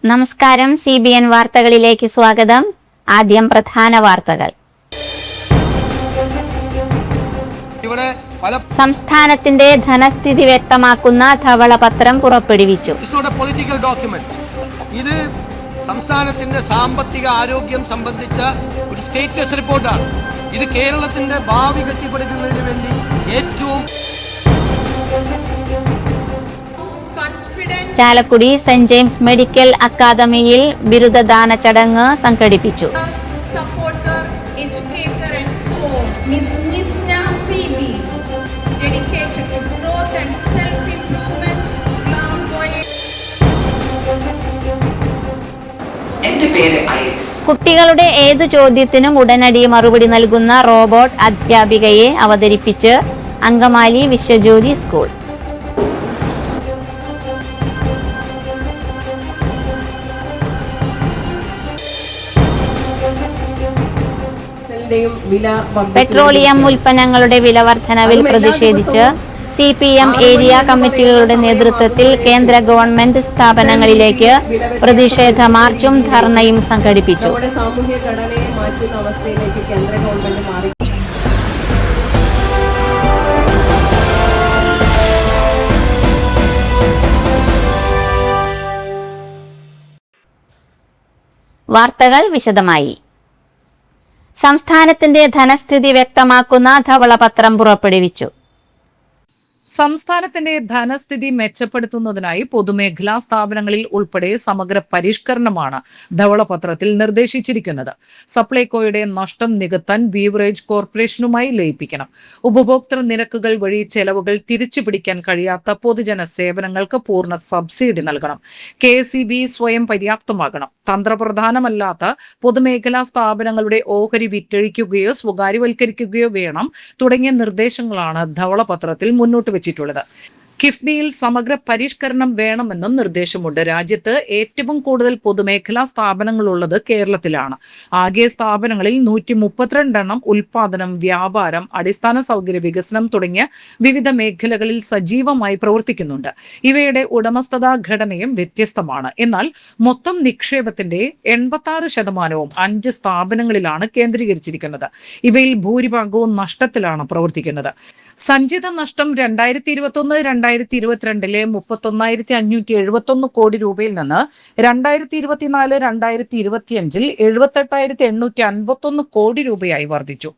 നമസ്കാരം. CBN വാർത്തകളിലേക്ക് സ്വാഗതം. ആദ്യം പ്രധാന വാർത്തകൾ. സംസ്ഥാനത്തിന്റെ ധനസ്ഥിതി വ്യക്തമാക്കുന്ന ധവളപത്രം പുറപ്പെടുവിച്ചു. ഇത് സംസ്ഥാനത്തിന്റെ സാമ്പത്തിക ആരോഗ്യം സംബന്ധിച്ച ഒരു സ്റ്റേറ്റസ് റിപ്പോർട്ടാണ്. ഇത് കേരളത്തിന്റെ ഭാവി കെട്ടിപ്പടുക്കുന്നതിന് വേണ്ടി ഏറ്റവും ചാലക്കുടി സെന്റ് ജെയിംസ് മെഡിക്കൽ അക്കാദമിയിൽ ബിരുദദാന ചടങ്ങ് സംഘടിപ്പിച്ചു. കുട്ടികളുടെ ഏതു ചോദ്യത്തിനും ഉടനടി മറുപടി നൽകുന്ന റോബോട്ട് അധ്യാപികയെ അവതരിപ്പിച്ച് അങ്കമാലി വിശ്വജ്യോതി സ്കൂൾ. പെട്രോളിയം ഉൽപ്പന്നങ്ങളുടെ വില വർധനവിൽ പ്രതിഷേധിച്ച് CPM ഏരിയ കമ്മിറ്റികളുടെ നേതൃത്വത്തിൽ കേന്ദ്ര ഗവൺമെന്റ് സ്ഥാപനങ്ങളിലേക്ക് പ്രതിഷേധ മാർച്ചും ധർണയും സംഘടിപ്പിച്ചു. വാർത്തകൾ വിശദമായി. സംസ്ഥാനത്തിന്റെ ധനസ്ഥിതി വ്യക്തമാക്കുന്ന ധവളപത്രം പുറപ്പെടുവിച്ചു. സംസ്ഥാനത്തിന്റെ ധനസ്ഥിതി മെച്ചപ്പെടുത്തുന്നതിനായി പൊതുമേഖലാ സ്ഥാപനങ്ങളിൽ ഉൾപ്പെടെ സമഗ്ര പരിഷ്കരണമാണ് ധവളപത്രത്തിൽ നിർദ്ദേശിച്ചിരിക്കുന്നത്. സപ്ലൈകോയുടെ നഷ്ടം നികത്താൻ ബീവറേജ് കോർപ്പറേഷനുമായി ലയിപ്പിക്കണം. ഉപഭോക്തൃ നിരക്കുകൾ വഴി ചെലവുകൾ തിരിച്ചുപിടിക്കാൻ കഴിയാത്ത പൊതുജന സേവനങ്ങൾക്ക് പൂർണ്ണ സബ്സിഡി നൽകണം. KSEB സ്വയം പര്യാപ്തമാകണം. തന്ത്രപ്രധാനമല്ലാത്ത പൊതുമേഖലാ സ്ഥാപനങ്ങളുടെ ഓഹരി വിറ്റഴിക്കുകയോ സ്വകാര്യവൽക്കരിക്കുകയോ വേണം തുടങ്ങിയ നിർദ്ദേശങ്ങളാണ് ധവളപത്രത്തിൽ മുന്നോട്ട് വെച്ചിട്ടുള്ളത്. കിഫ്ബിയിൽ സമഗ്ര പരിഷ്കരണം വേണമെന്നും നിർദ്ദേശമുണ്ട്. രാജ്യത്ത് ഏറ്റവും കൂടുതൽ പൊതുമേഖലാ സ്ഥാപനങ്ങളുള്ളത് കേരളത്തിലാണ്. ആകെ സ്ഥാപനങ്ങളിൽ 132 എണ്ണം ഉൽപാദനം, വ്യാപാരം, അടിസ്ഥാന സൗകര്യ വികസനം തുടങ്ങിയ വിവിധ മേഖലകളിൽ സജീവമായി പ്രവർത്തിക്കുന്നുണ്ട്. ഇവയുടെ ഉടമസ്ഥതാ ഘടനയും വ്യത്യസ്തമാണ്. എന്നാൽ മൊത്തം നിക്ഷേപത്തിന്റെ 86% 5 സ്ഥാപനങ്ങളിലാണ് കേന്ദ്രീകരിച്ചിരിക്കുന്നത്. ഇവയിൽ ഭൂരിഭാഗവും നഷ്ടത്തിലാണ് പ്രവർത്തിക്കുന്നത്. സഞ്ചിത നഷ്ടം 2021-2022 31,571 കോടി രൂപയിൽ നിന്ന് 2024-2025 78,851 കോടി രൂപയായി വർദ്ധിച്ചു.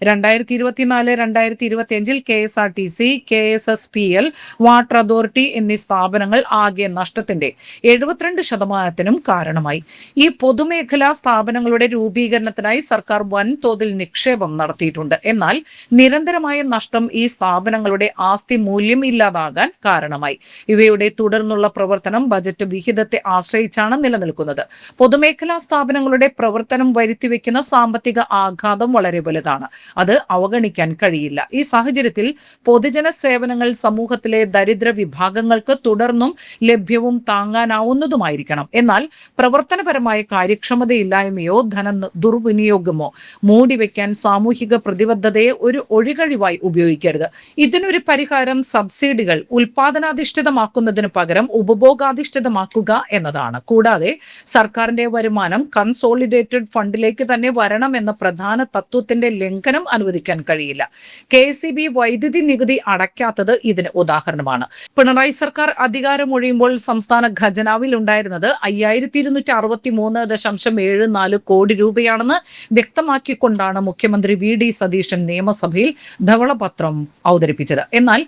2024-2025 KSRTC, KSSPL, വാട്ടർ അതോറിറ്റി എന്നീ സ്ഥാപനങ്ങൾ ആകെ നഷ്ടത്തിന്റെ 72% കാരണമായി. ഈ പൊതുമേഖലാ സ്ഥാപനങ്ങളുടെ രൂപീകരണത്തിനായി സർക്കാർ വൻതോതിൽ നിക്ഷേപം നടത്തിയിട്ടുണ്ട്. എന്നാൽ നിരന്തരമായ നഷ്ടം ഈ സ്ഥാപനങ്ങളുടെ ആസ്തി മൂല്യം ഇല്ലാതാകാൻ കാരണമായി. ഇവയുടെ തുടർന്നുള്ള പ്രവർത്തനം ബജറ്റ് വിഹിതത്തെ ആശ്രയിച്ചാണ് നിലനിൽക്കുന്നത്. പൊതുമേഖലാ സ്ഥാപനങ്ങളുടെ പ്രവർത്തനം വരുത്തിവെക്കുന്ന സാമ്പത്തിക ആഘാതം വളരെ വലുതാണ്. അത് അവഗണിക്കാൻ കഴിയില്ല. ഈ സാഹചര്യത്തിൽ പൊതുജന സേവനങ്ങൾ സമൂഹത്തിലെ ദരിദ്ര വിഭാഗങ്ങൾക്ക് തുടർന്നും ലഭ്യവും താങ്ങാനാവുന്നതുമായിരിക്കണം. എന്നാൽ പ്രവർത്തനപരമായ കാര്യക്ഷമതയില്ലായ്മയോ ധന ദുർവിനിയോഗമോ മൂടിവെക്കാൻ സാമൂഹിക പ്രതിബദ്ധതയെ ഒരു ഒഴികഴിവായി ഉപയോഗിക്കരുത്. ഇതിനൊരു പരിഹാരം സബ്സിഡികൾ ഉൽപാദനാധിഷ്ഠിതമാക്കുന്നതിന് പകരം ഉപഭോഗാധിഷ്ഠിതമാക്കുക എന്നതാണ്. കൂടാതെ സർക്കാരിന്റെ വരുമാനം കൺസോളിഡേറ്റഡ് ഫണ്ടിലേക്ക് തന്നെ വരണമെന്ന പ്രധാന തത്വത്തിന്റെ ലംഘനം അനുവദിക്കാൻ കഴിയില്ല. KSEB വൈദ്യുതി നികുതി അടയ്ക്കാത്തത് ഇതിന് ഉദാഹരണമാണ്. പിണറായി സർക്കാർ അധികാരമൊഴിയുമ്പോൾ സംസ്ഥാന ഖജനാവിൽ ഉണ്ടായിരുന്നത് 5263.74 കോടി രൂപയാണെന്ന് വ്യക്തമാക്കിക്കൊണ്ടാണ് മുഖ്യമന്ത്രി VD സതീശൻ നിയമസഭയിൽ ധവളപത്രം അവതരിപ്പിച്ചത്. എന്നാൽ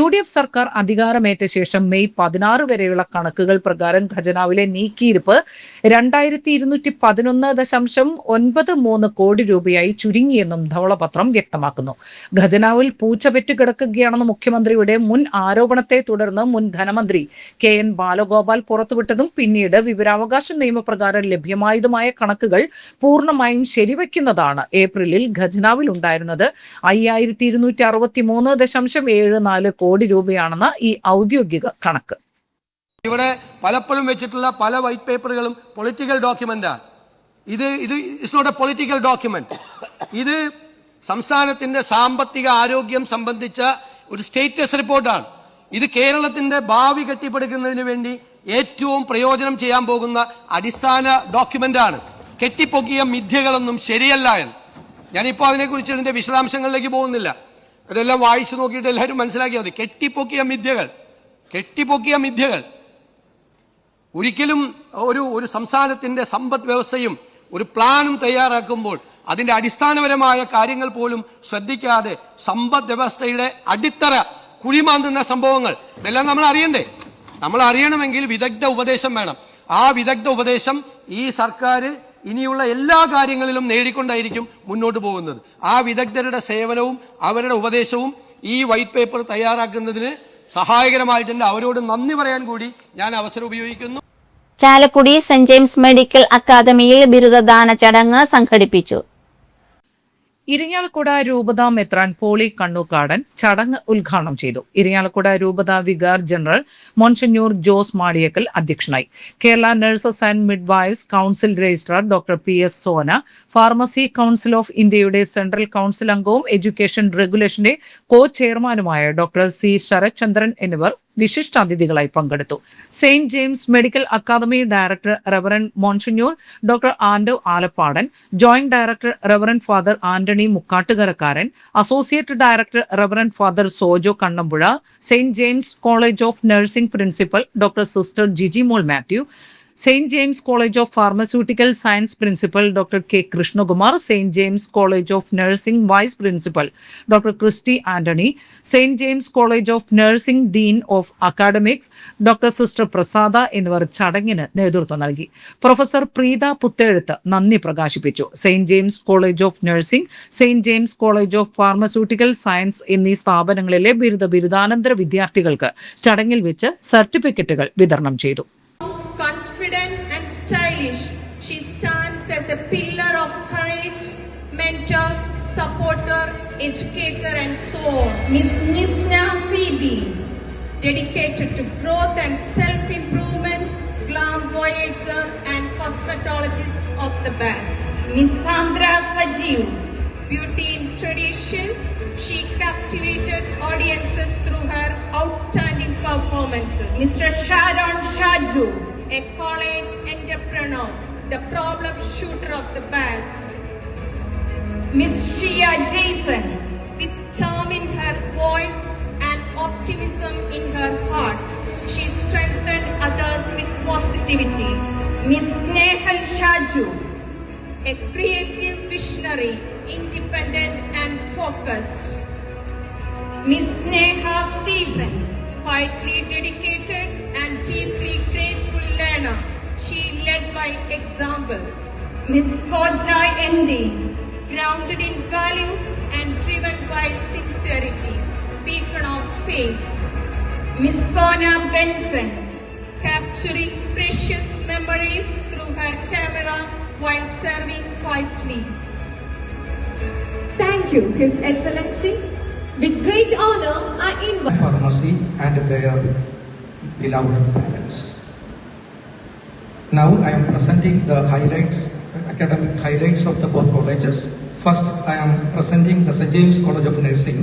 UDF സർക്കാർ അധികാരമേറ്റ ശേഷം മെയ് 16 വരെയുള്ള കണക്കുകൾ പ്രകാരം ഖജനാവിലെ നീക്കിയിരിപ്പ് 2211.93 കോടി രൂപയായി ചുരുങ്ങിയെന്നും ധവളപത്രം വ്യക്തമാക്കുന്നു. ഖജനാവിൽ പൂച്ച പെറ്റുകിടക്കുകയാണെന്ന മുഖ്യമന്ത്രിയുടെ മുൻ ആരോപണത്തെ തുടർന്ന് മുൻ ധനമന്ത്രി KN ബാലഗോപാൽ പുറത്തുവിട്ടതും പിന്നീട് വിവരാവകാശ നിയമപ്രകാരം ലഭ്യമായതുമായ കണക്കുകൾ പൂർണ്ണമായും ശരിവയ്ക്കുന്നതാണ്. ഏപ്രിലിൽ ഖജനാവിൽ ഉണ്ടായിരുന്നത് 5263.74 കോടി രൂപയാണെന്ന ഈ ഔദ്യോഗിക കണക്ക്. ഇവിടെ പലപ്പോഴും വെച്ചിട്ടുള്ള പല വൈറ്റ് പേപ്പറുകളും പൊളിറ്റിക്കൽ ഡോക്യുമെന്റാണ്. ഇത് it's not a political document. ഇത് സംസ്ഥാനത്തിന്റെ സാമ്പത്തിക ആരോഗ്യം സംബന്ധിച്ച ഒരു സ്റ്റേറ്റസ് റിപ്പോർട്ടാണ്. ഇത് കേരളത്തിന്റെ ഭാവി കെട്ടിപ്പടുക്കുന്നതിന് വേണ്ടി ഏറ്റവും പ്രയോജനം ചെയ്യാൻ പോകുന്ന അടിസ്ഥാന ഡോക്യുമെന്റാണ്. കെട്ടിപ്പൊക്കിയ മിഥ്യകളൊന്നും ശരിയല്ല എന്ന്. ഞാനിപ്പോൾ അതിനെക്കുറിച്ച് ഇതിന്റെ വിശദാംശങ്ങളിലേക്ക് പോകുന്നില്ല. ഇതെല്ലാം വായിച്ചു നോക്കിയിട്ട് എല്ലാവരും മനസ്സിലാക്കിയാൽ മതി. കെട്ടിപ്പൊക്കിയ മിഥ്യകൾ ഒരിക്കലും ഒരു സംസ്ഥാനത്തിന്റെ സമ്പദ് വ്യവസ്ഥയും ഒരു പ്ലാനും തയ്യാറാക്കുമ്പോൾ അതിന്റെ അടിസ്ഥാനപരമായ കാര്യങ്ങൾ പോലും ശ്രദ്ധിക്കാതെ സമ്പദ് വ്യവസ്ഥയുടെ അടിത്തറ കുഴിമാന്തുന്ന സംഭവങ്ങൾ ഇതെല്ലാം നമ്മൾ അറിയണ്ടേ? നമ്മൾ അറിയണമെങ്കിൽ വിദഗ്ധ ഉപദേശം വേണം. ആ വിദഗ്ധ ഉപദേശം ഈ സർക്കാർ ഇനിയുള്ള എല്ലാ കാര്യങ്ങളിലും നേടിക്കൊണ്ടായിരിക്കും മുന്നോട്ട് പോകുന്നത്. ആ വിദഗ്ധരുടെ സേവനവും അവരുടെ ഉപദേശവും ഈ വൈറ്റ് പേപ്പർ തയ്യാറാക്കുന്നതിന് സഹായകരമായിട്ടുണ്ട്. അവരോട് നന്ദി പറയാൻ കൂടി ഞാൻ അവസരം ഉപയോഗിക്കുന്നു. ചാലക്കുടി സെന്റ് ജെയിംസ് മെഡിക്കൽ അക്കാദമിയിൽ ബിരുദദാന ചടങ്ങ് സംഘടിപ്പിച്ചു. ഇരിങ്ങാലക്കുട രൂപത മെത്രാൻ പോളി കണ്ണൂക്കാടൻ ചടങ്ങ് ഉദ്ഘാടനം ചെയ്തു. ഇരിങ്ങാലക്കുട രൂപത vicar general monsignor Jose Maliyakkal അധ്യക്ഷനായി. Kerala nurses and midwives council registrar doctor PS Sona, pharmacy council of ഇന്ത്യയുടെ സെൻട്രൽ കൌൺസിൽ അംഗവും എഡ്യൂക്കേഷൻ റെഗുലേഷന്റെ കോ ചെയർമാനുമായ ഡോക്ടർ C ശരത് ചന്ദ്രൻ എന്നിവർ വിശിഷ്ടാതിഥികളായി പങ്കെടുത്തു. Saint James medical academy director reverend monsignor doctor Ando Alappadan, joint director reverend father Antony Mukkattukarakkaran, associate director reverend father Sojo Kannampuzha, saint James college of nursing principal doctor sister Jiji Mol Mathew, Saint James college of pharmaceutical science principal doctor K Krishnakumar, saint James college of nursing vice principal doctor Christy Antony, saint James college of nursing dean of academics doctor sister Prasada എന്നിവർ ചടങ്ങിന് നേതൃത്വം നൽകി. Professor Preetha Puthezhuth നന്ദി പ്രകാശിപ്പിച്ചു. Saint James college of nursing, saint James college of pharmaceutical science എന്നീ സ്ഥാപനങ്ങളിലെ ബിരുദാനന്തര വിദ്യാർത്ഥികൾക്ക് ചടങ്ങിൽ വെച്ച് സർട്ടിഫിക്കറ്റുകൾ വിതരണം ചെയ്തു. Confident and stylish, she stands as a pillar of courage, mentor, supporter, educator and so on. Miss Nisna CB, dedicated to growth and self-improvement, glam voyager and cosmetologist of the batch. Miss Sandra Sajiv, beauty in tradition, she captivated audiences through her outstanding performances. Mr. Sharon Shaju, a college entrepreneur, the problem shooter of the batch. Miss Shia Jason, with charm in her voice and optimism in her heart, she strengthened others with positivity. Miss Nehal Shaju, a creative visionary, independent and focused. Miss Neha Stephen, quietly dedicated and deeply grateful learner. She led by example. Miss Sojai Endi, grounded in values and driven by sincerity, beacon of faith. Miss Sona Benson, capturing precious memories through her camera while serving quietly. Thank you, His Excellency. With great honor, I invite pharmacy and their beloved parents. Now I am presenting the highlights, academic highlights of the both colleges. First, I am presenting the St. James College of Nursing.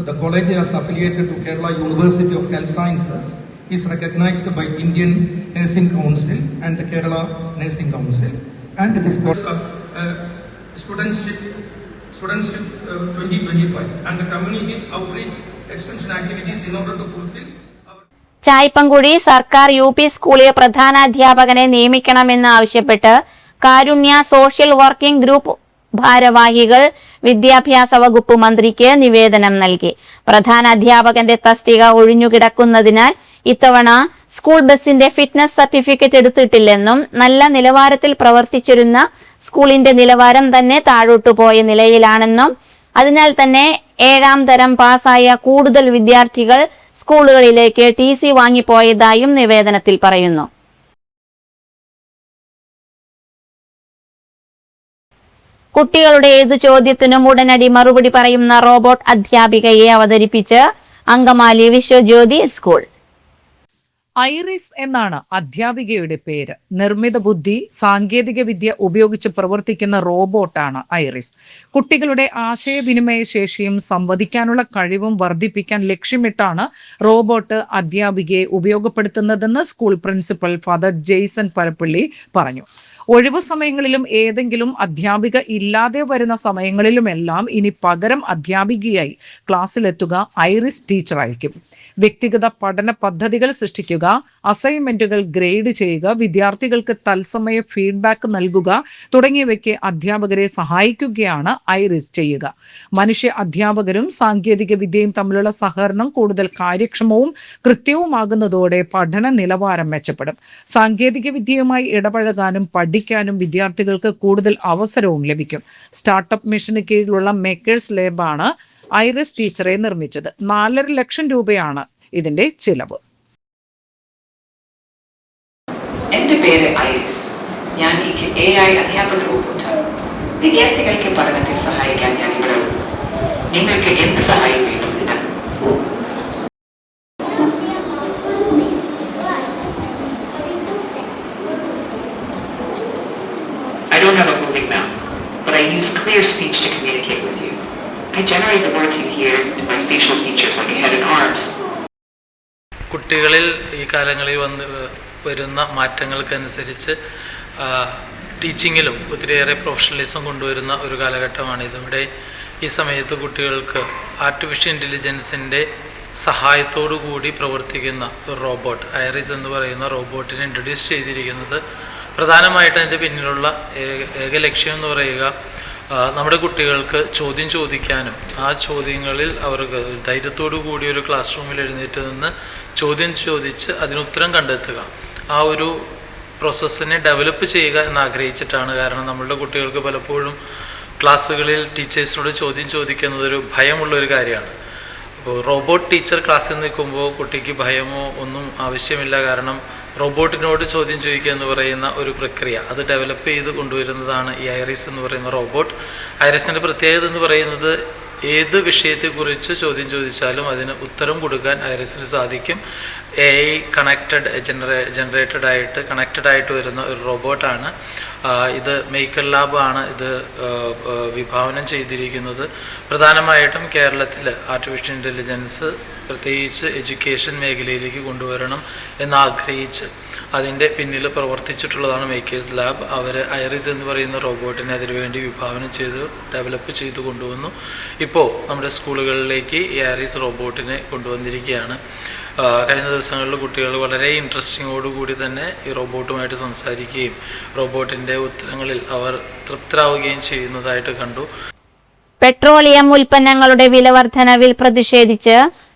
The college is affiliated to Kerala University of Health Sciences. It is recognized by Indian Nursing Council and the Kerala Nursing Council. And this course studentship 2025 and the community outreach extension activities in order to fulfill Chaipankuzhi സർക്കാർ UP സ്കൂളിലെ പ്രധാനാധ്യാപകനെ നിയമിക്കണമെന്ന് ആവശ്യപ്പെട്ട് കാരുണ്യ social working group ഭാരവാഹികൾ വിദ്യാഭ്യാസ വകുപ്പ് മന്ത്രിക്ക് നിവേദനം നൽകി. പ്രധാനാധ്യാപകന്റെ തസ്തിക ഒഴിഞ്ഞുകിടക്കുന്നതിനാൽ ഇത്തവണ സ്കൂൾ ബസിന്റെ ഫിറ്റ്നസ് സർട്ടിഫിക്കറ്റ് എടുത്തിട്ടില്ലെന്നും നല്ല നിലവാരത്തിൽ പ്രവർത്തിച്ചിരുന്ന സ്കൂളിന്റെ നിലവാരം തന്നെ താഴോട്ടുപോയ നിലയിലാണെന്നും അതിനാൽ തന്നെ 7ാം തരം പാസ്സായ കൂടുതൽ വിദ്യാർത്ഥികൾ സ്കൂളുകളിലേക്ക് TC വാങ്ങിപ്പോയതായും നിവേദനത്തിൽ പറയുന്നു. കുട്ടികളുടെ ഏതു ചോദ്യത്തിനും ഉടനടി മറുപടി പറയുന്ന റോബോട്ട് അധ്യാപികയെ അവതരിപ്പിച്ച് അങ്കമാലി വിശ്വജ്യോതി സ്കൂൾ. ഐറിസ് എന്നാണ് അധ്യാപികയുടെ പേര്. നിർമ്മിത ബുദ്ധി, സാങ്കേതിക വിദ്യ ഉപയോഗിച്ച് പ്രവർത്തിക്കുന്ന റോബോട്ടാണ് ഐറിസ്. കുട്ടികളുടെ ആശയവിനിമയ ശേഷിയും സംവദിക്കാനുള്ള കഴിവും വർദ്ധിപ്പിക്കാൻ ലക്ഷ്യമിട്ടാണ് റോബോട്ട് അധ്യാപികയെ ഉപയോഗപ്പെടുത്തുന്നതെന്ന് school principal father Jaison Parappally പറഞ്ഞു. ഒഴിവു സമയങ്ങളിലും ഏതെങ്കിലും അധ്യാപിക ഇല്ലാതെ വരുന്ന സമയങ്ങളിലുമെല്ലാം ഇനി പകരം അധ്യാപികയായി ക്ലാസ്സിലെത്തുക ഐറിസ് ടീച്ചറായിരിക്കും. വ്യക്തിഗത പഠന പദ്ധതികൾ സൃഷ്ടിക്കുക, അസൈൻമെന്റുകൾ ഗ്രേഡ് ചെയ്യുക, വിദ്യാർത്ഥികൾക്ക് തത്സമയ ഫീഡ്ബാക്ക് നൽകുക തുടങ്ങിയവയ്ക്ക് അധ്യാപകരെ സഹായിക്കുകയാണ് ഐറിസ് ചെയ്യുക. മനുഷ്യ അധ്യാപകരും സാങ്കേതിക വിദ്യയും തമ്മിലുള്ള സഹകരണം കൂടുതൽ കാര്യക്ഷമവും കൃത്യവുമാകുന്നതോടെ പഠന നിലവാരം മെച്ചപ്പെടും. സാങ്കേതിക വിദ്യയുമായി ഇടപഴകാനും പഠിക്കാനും വിദ്യാർത്ഥികൾക്ക് കൂടുതൽ അവസരവും ലഭിക്കും. സ്റ്റാർട്ടപ്പ് മിഷന് കീഴിലുള്ള മേക്കേഴ്സ് ലാബാണ് ഐറിസ് ടീച്ചറെ നിർമ്മിച്ചത്. 4.5 ലക്ഷം രൂപയാണ് ഇതിന്റെ ചിലവ്. എന്റെ പേര് ഐറിസ്. ഞാൻ AI അധ്യാപക റോബോട്ടാണ്. വിദ്യാർത്ഥികൾക്ക് പഠനത്തിൽ സഹായിക്കാൻ ഞാൻ ഇവിടെ. നിങ്ങൾക്ക് എന്ത് സഹായം വേണ്ടതിന്? I don't have a moving mouth, but I use clear speech to communicate with you. I generate the words you hear in my facial features like a head and arms. കുട്ടികളിൽ ഈ കാലങ്ങളിൽ വരുന്ന മാറ്റങ്ങൾക്കനുസരിച്ച് ടീച്ചിങ്ങിലും ഒത്തിരിയേറെ പ്രൊഫഷണലിസം കൊണ്ടുവരുന്ന ഒരു കാലഘട്ടമാണിത്. ഇവിടെ ഈ സമയത്ത് കുട്ടികൾക്ക് ആർട്ടിഫിഷ്യൽ ഇൻ്റലിജൻസിൻ്റെ സഹായത്തോടു കൂടി പ്രവർത്തിക്കുന്ന ഒരു റോബോട്ട് ഐറിസ് എന്ന് പറയുന്ന റോബോട്ടിനെ ഇൻട്രൊഡ്യൂസ് ചെയ്തിരിക്കുന്നത് പ്രധാനമായിട്ട് അതിൻ്റെ പിന്നിലുള്ള ഏക ലക്ഷ്യം എന്ന് പറയുക നമ്മുടെ കുട്ടികൾക്ക് ചോദ്യം ചോദിക്കാനും ആ ചോദ്യങ്ങളിൽ അവർക്ക് ധൈര്യത്തോടു കൂടി ഒരു ക്ലാസ് റൂമിൽ എഴുന്നേറ്റ് നിന്ന് ചോദ്യം ചോദിച്ച് അതിനുത്തരം കണ്ടെത്തുക, ആ ഒരു പ്രോസസ്സിനെ ഡെവലപ്പ് ചെയ്യുക എന്നാഗ്രഹിച്ചിട്ടാണ്. കാരണം നമ്മളുടെ കുട്ടികൾക്ക് പലപ്പോഴും ക്ലാസ്സുകളിൽ ടീച്ചേഴ്സിനോട് ചോദ്യം ചോദിക്കുന്നത് ഭയമുള്ളൊരു കാര്യമാണ്. അപ്പോൾ റോബോട്ട് ടീച്ചർ ക്ലാസ്സിൽ നിൽക്കുമ്പോൾ കുട്ടിക്ക് ഭയമോ ഒന്നും ആവശ്യമില്ല. കാരണം റോബോട്ടിനോട് ചോദ്യം ചോദിക്കുക എന്ന് പറയുന്ന ഒരു പ്രക്രിയ അത് ഡെവലപ്പ് ചെയ്ത് കൊണ്ടുവരുന്നതാണ് ഈ ഐറിസ് എന്ന് പറയുന്ന റോബോട്ട്. ഐറിസിൻ്റെ പ്രത്യേകത എന്ന് പറയുന്നത് ഏത് വിഷയത്തെക്കുറിച്ച് ചോദ്യം ചോദിച്ചാലും അതിന് ഉത്തരം കൊടുക്കാൻ ഐറിസിന് സാധിക്കും. AI കണക്റ്റഡ് ആയിട്ട് വരുന്ന ഒരു റോബോട്ടാണ് ഇത്. മേക്കർ ലാബാണ് ഇത് വിഭാവനം ചെയ്തിരിക്കുന്നത്. പ്രധാനമായിട്ടും കേരളത്തിൽ ആർട്ടിഫിഷ്യൽ ഇൻ്റലിജൻസ് പ്രത്യേകിച്ച് എഡ്യൂക്കേഷൻ മേഖലയിലേക്ക് കൊണ്ടുവരണം എന്നാഗ്രഹിച്ച് അതിൻ്റെ പിന്നിൽ പ്രവർത്തിച്ചിട്ടുള്ളതാണ് മേക്കേഴ്സ് ലാബ്. അവർ ഐറിസ് എന്ന് പറയുന്ന റോബോട്ടിനെ അതിനുവേണ്ടി വിഭാവനം ചെയ്ത് ഡെവലപ്പ് ചെയ്ത് കൊണ്ടുവന്നു. ഇപ്പോൾ നമ്മുടെ സ്കൂളുകളിലേക്ക് ഈ ഐറിസ് റോബോട്ടിനെ കൊണ്ടുവന്നിരിക്കുകയാണ്. കഴിഞ്ഞ ദിവസങ്ങളിൽ കുട്ടികൾ വളരെ ഇൻട്രസ്റ്റിങ്ങോടുകൂടി തന്നെ ഈ റോബോട്ടുമായിട്ട് സംസാരിക്കുകയും റോബോട്ടിൻ്റെ ഉത്തരങ്ങളിൽ അവർ തൃപ്തരാവുകയും ചെയ്യുന്നതായിട്ട് കണ്ടു. പെട്രോളിയം ഉൽപ്പന്നങ്ങളുടെ വിലവർധനവിൽ പ്രതിഷേധിച്ച്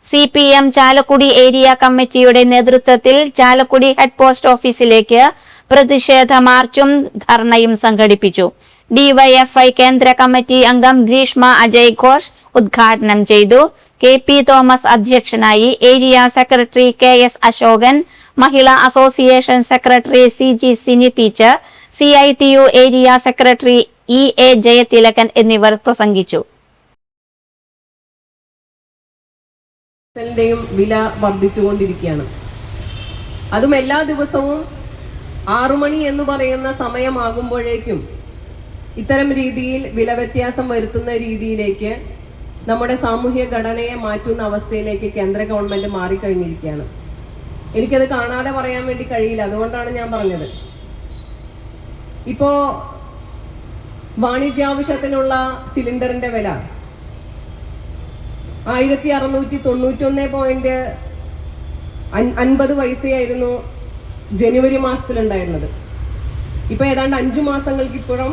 CPM ചാലക്കുടി ഏരിയ കമ്മിറ്റിയുടെ നേതൃത്വത്തിൽ ചാലക്കുടി ഹെഡ് പോസ്റ്റ് ഓഫീസിലേക്ക് പ്രതിഷേധ മാർച്ചും ധർണയും സംഘടിപ്പിച്ചു. DYFI കേന്ദ്ര കമ്മിറ്റി അംഗം ഗ്രീഷ്മ അജയ് ഘോഷ് ഉദ്ഘാടനം ചെയ്തു. KP തോമസ് അധ്യക്ഷനായി. Area secretary KS Ashokan, Mahila association secretary CG Sini teacher, CITU area secretary EA Jayathilakan എന്നിവർ പ്രസംഗിച്ചു. വില വർദ്ധിച്ചുകൊണ്ടിരിക്കുകയാണ്. അതും എല്ലാ ദിവസവും 6 മണി എന്ന് പറയുന്ന സമയമാകുമ്പോഴേക്കും ഇത്തരം രീതിയിൽ വില വ്യത്യാസം വരുത്തുന്ന രീതിയിലേക്ക് നമ്മുടെ സാമൂഹ്യ ഘടനയെ മാറ്റുന്ന അവസ്ഥയിലേക്ക് കേന്ദ്ര ഗവൺമെന്റ് മാറിക്കഴിഞ്ഞിരിക്കുകയാണ്. എനിക്കത് കാണാതെ പറയാൻ വേണ്ടി കഴിയില്ല, അതുകൊണ്ടാണ് ഞാൻ പറഞ്ഞത്. ഇപ്പോ വാണിജ്യാവശ്യത്തിനുള്ള സിലിണ്ടറിന്റെ വില 1691.50 പൈസയായിരുന്നു ജനുവരി മാസത്തിലുണ്ടായിരുന്നത്. ഇപ്പൊ ഏതാണ്ട് 5 മാസങ്ങൾക്ക് ഇപ്പുറം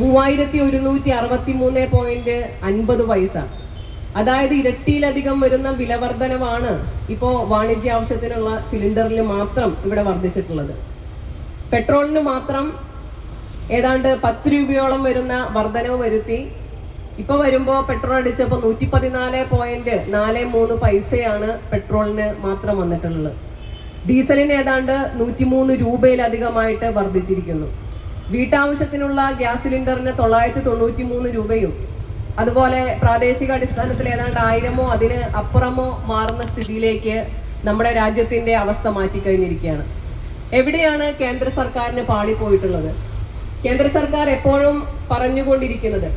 3163.50 പൈസ. അതായത് ഇരട്ടിയിലധികം വരുന്ന വിലവർധനവാണ് ഇപ്പോൾ വാണിജ്യ ആവശ്യത്തിനുള്ള സിലിണ്ടറിൽ മാത്രം ഇവിടെ വർദ്ധിച്ചിട്ടുള്ളത്. പെട്രോളിന് മാത്രം ഏതാണ്ട് 10 രൂപയോളം വരുന്ന വർധനവ് വരുത്തി. ഇപ്പൊ വരുമ്പോ പെട്രോൾ അടിച്ചപ്പോ 114.43 പൈസയാണ് പെട്രോളിന് മാത്രം വന്നിട്ടുള്ളത്. ഡീസലിന് ഏതാണ്ട് 103 രൂപയിലധികമായിട്ട് വർദ്ധിച്ചിരിക്കുന്നു. വീട്ടാവശ്യത്തിനുള്ള ഗ്യാസ് സിലിണ്ടറിന് 993 രൂപയും അതുപോലെ പ്രാദേശിക അടിസ്ഥാനത്തിൽ ഏതാണ്ട് 1000മോ അതിന് അപ്പുറമോ മാറുന്ന സ്ഥിതിയിലേക്ക് നമ്മുടെ രാജ്യത്തിന്റെ അവസ്ഥ മാറ്റിക്കഴിഞ്ഞിരിക്കുകയാണ്. എവിടെയാണ് കേന്ദ്ര സർക്കാരിന് പാളിപ്പോയിട്ടുള്ളത്? കേന്ദ്ര സർക്കാർ എപ്പോഴും പറഞ്ഞുകൊണ്ടിരിക്കുന്നത്,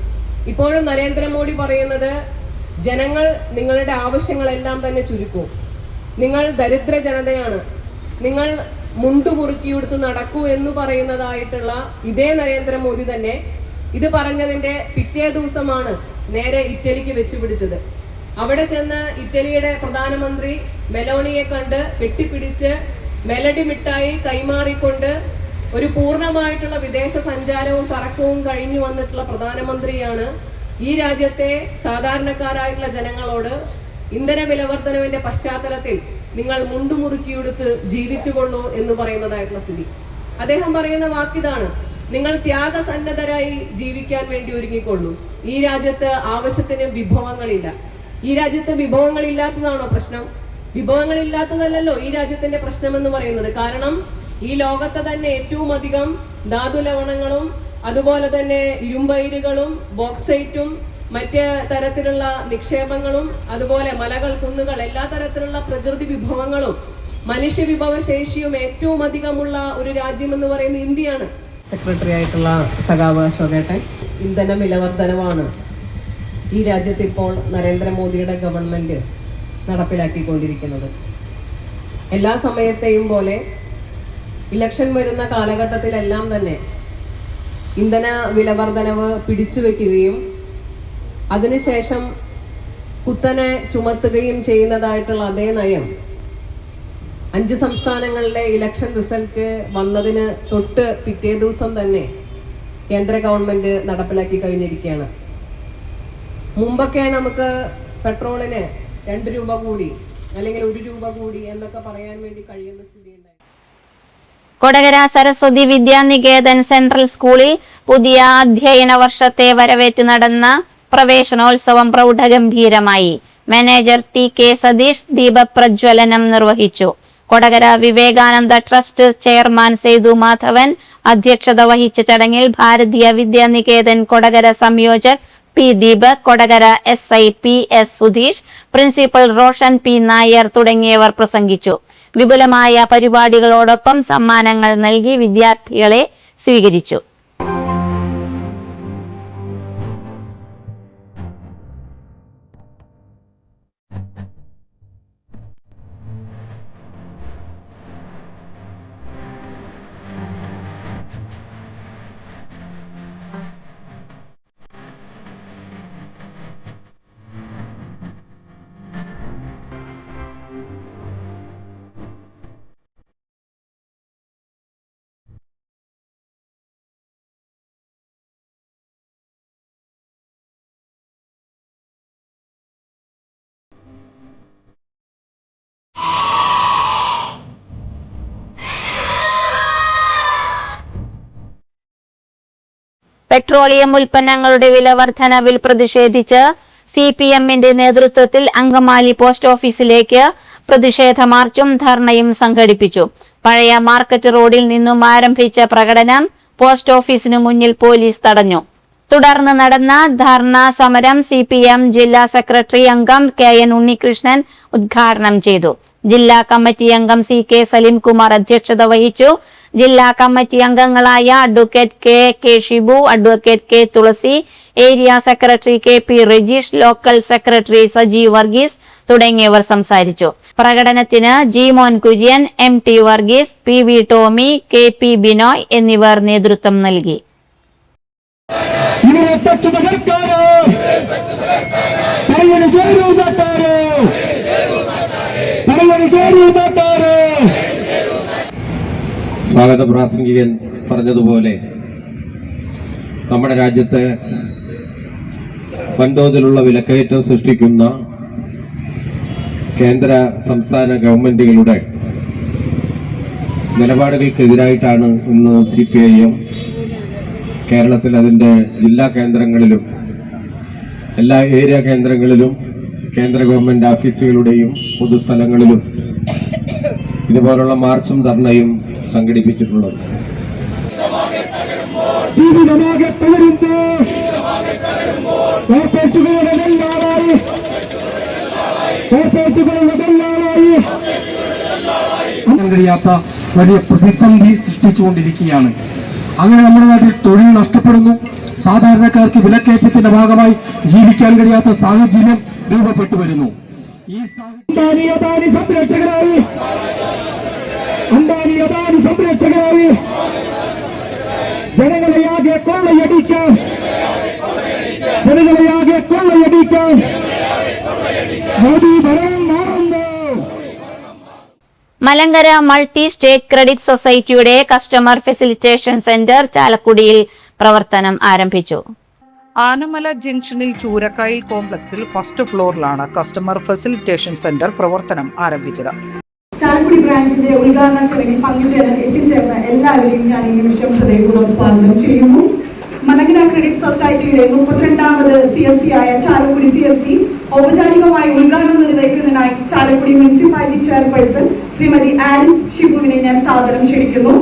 ഇപ്പോഴും നരേന്ദ്രമോദി പറയുന്നത്, ജനങ്ങൾ നിങ്ങളുടെ ആവശ്യങ്ങളെല്ലാം തന്നെ ചുരുക്കൂ, നിങ്ങൾ ദരിദ്ര ജനതയാണ്, നിങ്ങൾ മുണ്ടുമുറുക്കിയെടുത്ത് നടക്കൂ എന്ന് പറയുന്നതായിട്ടുള്ള ഇതേ നരേന്ദ്രമോദി തന്നെ ഇത് പറഞ്ഞതിന്റെ പിറ്റേ ദിവസമാണ് നേരെ ഇറ്റലിക്ക് വെച്ചുപിടിച്ചത്. അവിടെ ചെന്ന് ഇറ്റലിയുടെ പ്രധാനമന്ത്രി മെലോണിയെ കണ്ട് കെട്ടിപ്പിടിച്ച് മെലഡി മിഠായി കൈമാറിക്കൊണ്ട് ഒരു പൂർണ്ണമായിട്ടുള്ള വിദേശ സഞ്ചാരവും കറക്കവും കഴിഞ്ഞു വന്നിട്ടുള്ള പ്രധാനമന്ത്രിയാണ് ഈ രാജ്യത്തെ സാധാരണക്കാരായിട്ടുള്ള ജനങ്ങളോട് ഇന്ധന വിലവർദ്ധനവിന്റെ പശ്ചാത്തലത്തിൽ നിങ്ങൾ മുണ്ടുമുറുക്കിയെടുത്ത് ജീവിച്ചുകൊള്ളൂ എന്ന് പറയുന്നതായിട്ടുള്ള സ്ഥിതി. അദ്ദേഹം പറയുന്ന വാക്കിതാണ്, നിങ്ങൾ ത്യാഗസന്നദ്ധരായി ജീവിക്കാൻ വേണ്ടി ഒരുങ്ങിക്കൊള്ളൂ. ഈ രാജ്യത്ത് ആവശ്യത്തിന് വിഭവങ്ങളില്ല. ഈ രാജ്യത്ത് വിഭവങ്ങളില്ലാത്തതാണോ പ്രശ്നം? വിഭവങ്ങളില്ലാത്തതല്ലോ ഈ രാജ്യത്തിന്റെ പ്രശ്നം എന്ന് പറയുന്നത്. കാരണം ഈ ലോകത്തെ തന്നെ ഏറ്റവും അധികം ധാതു ലവണങ്ങളും അതുപോലെ തന്നെ ഇരുമ്പയിരുകളും ബോക്സൈറ്റും മറ്റ് തരത്തിലുള്ള നിക്ഷേപങ്ങളും അതുപോലെ മലകൾ, കുന്നുകൾ, എല്ലാ തരത്തിലുള്ള പ്രകൃതി വിഭവങ്ങളും മനുഷ്യ വിഭവശേഷിയും ഏറ്റവും അധികമുള്ള ഒരു രാജ്യം എന്ന് പറയുന്നത് ഇന്ത്യയാണ്. സെക്രട്ടറി ആയിട്ടുള്ള സഖാവ് അശോകേട്ടൻ, ഇന്ധന വിലവർദ്ധനവാണ് ഈ രാജ്യത്ത് ഇപ്പോൾ നരേന്ദ്രമോദിയുടെ ഗവൺമെന്റ് നടപ്പിലാക്കിക്കൊണ്ടിരിക്കുന്നത്. എല്ലാ സമയത്തെയും പോലെ ഇലക്ഷൻ വരുന്ന കാലഘട്ടത്തിലെല്ലാം തന്നെ ഇന്ധന വിലവർദ്ധനവ് പിടിച്ചു വെക്കുകയും അതിനുശേഷം കുത്തനെ ചുമത്തുകയും ചെയ്യുന്നതായിട്ടുള്ള അതേ നയം 5 സംസ്ഥാനങ്ങളിലെ ഇലക്ഷൻ റിസൾട്ട് വന്നതിന് തൊട്ട് പിറ്റേ ദിവസം തന്നെ കേന്ദ്ര ഗവൺമെന്റ് നടപ്പിലാക്കി കഴിഞ്ഞിരിക്കുകയാണ്. മുമ്പൊക്കെ നമുക്ക് പെട്രോളിന് 2 രൂപ കൂടി അല്ലെങ്കിൽ 1 രൂപ കൂടി എന്നൊക്കെ പറയാൻ വേണ്ടി കഴിയുന്ന സ്ഥിതിയുണ്ടായി. കൊടകര സരസ്വതി വിദ്യാനികേതൻ സെൻട്രൽ സ്കൂളിൽ പുതിയ അധ്യയന വർഷത്തെ വരവേറ്റ് നടന്ന പ്രവേശനോത്സവം പ്രൗഢഗംഭീരമായി. മാനേജർ TK സതീഷ് ദീപപ്രജ്വലനം നിർവഹിച്ചു. കൊടകര വിവേകാനന്ദ ട്രസ്റ്റ് ചെയർമാൻ സേതു മാധവൻ അധ്യക്ഷത വഹിച്ച ചടങ്ങിൽ ഭാരതീയ വിദ്യാനികേതൻ കൊടകര സംയോജക് P Deepak, Kodakara SI PS Sudheesh, principal Roshan P Nair തുടങ്ങിയവർ പ്രസംഗിച്ചു. വിപുലമായ പരിപാടികളോടൊപ്പം സമ്മാനങ്ങൾ നൽകി വിദ്യാർത്ഥികളെ സ്വീകരിച്ചു. പെട്രോളിയം ഉൽപ്പന്നങ്ങളുടെ വില വർധനവിൽ പ്രതിഷേധിച്ച് CPM-ന്റെ നേതൃത്വത്തിൽ അങ്കമാലി പോസ്റ്റ് ഓഫീസിലേക്ക് പ്രതിഷേധ മാർച്ചും ധർണയും സംഘടിപ്പിച്ചു. പഴയ മാർക്കറ്റ് റോഡിൽ നിന്നും ആരംഭിച്ച പ്രകടനം പോസ്റ്റ് ഓഫീസിനു മുന്നിൽ പോലീസ് തടഞ്ഞു. തുടർന്ന് നടന്ന ധർണാ സമരം CPM ജില്ലാ സെക്രട്ടറി അംഗം KN ഉണ്ണികൃഷ്ണൻ ഉദ്ഘാടനം ചെയ്തു. ജില്ലാ കമ്മിറ്റി അംഗം CK സലിംകുമാർ അധ്യക്ഷത വഹിച്ചു. ജില്ലാ കമ്മിറ്റി അംഗങ്ങളായ advocate KK Shibu, advocate K Thulasi, area secretary KP Rajeesh, local secretary Sajeev Varghese തുടങ്ങിയവർ സംസാരിച്ചു. പ്രകടനത്തിന് G മോൻ Kurian, MT Varghese, PV Tomy, KP Binoy എന്നിവർ നേതൃത്വം നൽകി. സ്വാഗത പ്രാസംഗികൻ പറഞ്ഞതുപോലെ നമ്മുടെ രാജ്യത്ത് വൻതോതിലുള്ള വിലക്കയറ്റം സൃഷ്ടിക്കുന്ന കേന്ദ്ര സംസ്ഥാന ഗവൺമെന്റുകളുടെ നിലപാടുകൾക്കെതിരായിട്ടാണ് ഇന്ന് CPIM കേരളത്തിൽ അതിൻ്റെ ജില്ലാ കേന്ദ്രങ്ങളിലും എല്ലാ ഏരിയ കേന്ദ്രങ്ങളിലും കേന്ദ്ര ഗവൺമെന്റ് ഓഫീസുകളുടെയും പൊതുസ്ഥലങ്ങളിലും ഇതുപോലുള്ള മാർച്ചും ധർണയും സംഘടിപ്പിച്ചിട്ടുള്ളത്. ജീവിതമാകെ തകരുമ്പോൾ കോർപ്പറേറ്റുകളുടെ കഴിയാത്ത വലിയ പ്രതിസന്ധി സൃഷ്ടിച്ചുകൊണ്ടിരിക്കുകയാണ്. അങ്ങനെ നമ്മുടെ നാട്ടിൽ തൊഴിൽ നഷ്ടപ്പെടുന്നു. സാധാരണക്കാർക്ക് വിലക്കയറ്റത്തിന്റെ ഭാഗമായി ജീവിക്കാൻ കഴിയാത്ത സാഹചര്യം രൂപപ്പെട്ടു വരുന്നു. ഈ സംരക്ഷകരായി ജനങ്ങളെയാകെ കൊള്ളയടിക്കാൻ മോദി ഭരണം മാറുന്നു. മലങ്കര മൾട്ടി സ്റ്റേറ്റ് ക്രെഡിറ്റ് സൊസൈറ്റിയുടെ കസ്റ്റമർ ഫെസിലിറ്റേഷൻ സെന്റർ ചാലക്കുടിയിൽ പ്രവർത്തനം ആരംഭിച്ചു. ആനമല ജംഗ്ഷനിൽ ചൂരക്കായി കോംപ്ലക്സിൽ ഫസ്റ്റ് ഫ്ലോറിലാണ് കസ്റ്റമർ ഫെസിലിറ്റേഷൻ സെന്റർ പ്രവർത്തനം ആരംഭിച്ചത്. ചാലക്കുടി ബ്രാഞ്ചിന്റെ ഉദ്ഘാടന ചടങ്ങിൽ പങ്കുചേരാൻ എത്തിച്ചേർന്ന എല്ലാവരെയും ഞാൻ ഈ നിമിഷം ഹൃദയപൂർവ്വം സ്വാഗതം ചെയ്യുന്നു. മലങ്കര ക്രെഡിറ്റ് സൊസൈറ്റിയുടെ 32ാമത് CFC ആയ ചാലക്കുടി CFC ഔപചാരികമായി ഉദ്ഘാടനം നിർവഹിക്കുന്നതിനായി Chalakudy municipality chairperson Shrimati Alice ഷിബുവിനെ ഞാൻ സാദരം ക്ഷണിക്കുന്നു.